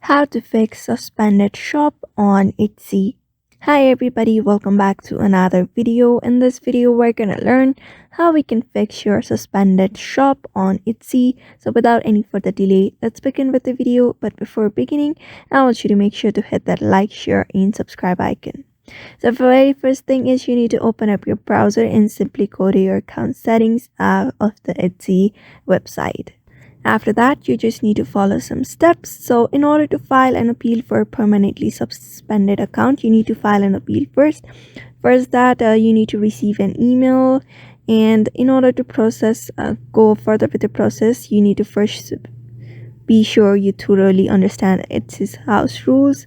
How to fix suspended shop on Etsy. Hi everybody, welcome back to another video. In this video we're gonna learn how we can fix your suspended shop on Etsy. So without any further delay, let's begin with the video. But before beginning, I want you to make sure to hit that like, share and subscribe icon. So the very first thing is you need to open up your browser and simply go to your account settings of the Etsy website. After that, you just need to follow some steps. So in order to file an appeal for a permanently suspended account, you need to file an appeal first. First that you need to receive an email, and in order to go further with the process, you need to first be sure you thoroughly understand its house rules.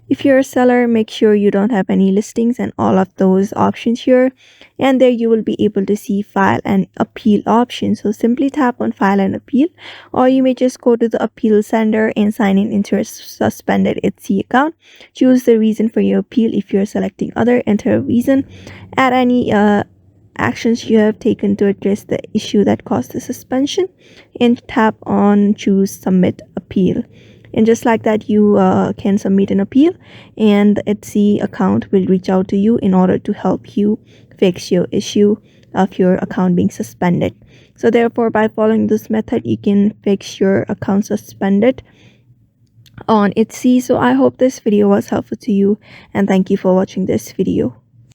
If you're a seller, make sure you don't have any listings and all of those options here. And there you will be able to see file and appeal option. So simply tap on file and appeal, or you may just go to the appeal sender and sign in into a suspended Etsy account. Choose the reason for your appeal. If you're selecting other, enter a reason. Add any actions you have taken to address the issue that caused the suspension, and tap on choose submit appeal. And just like that, you can submit an appeal and the Etsy account will reach out to you in order to help you fix your issue of your account being suspended. So therefore, by following this method, you can fix your account suspended on Etsy. So I hope this video was helpful to you, and thank you for watching this video.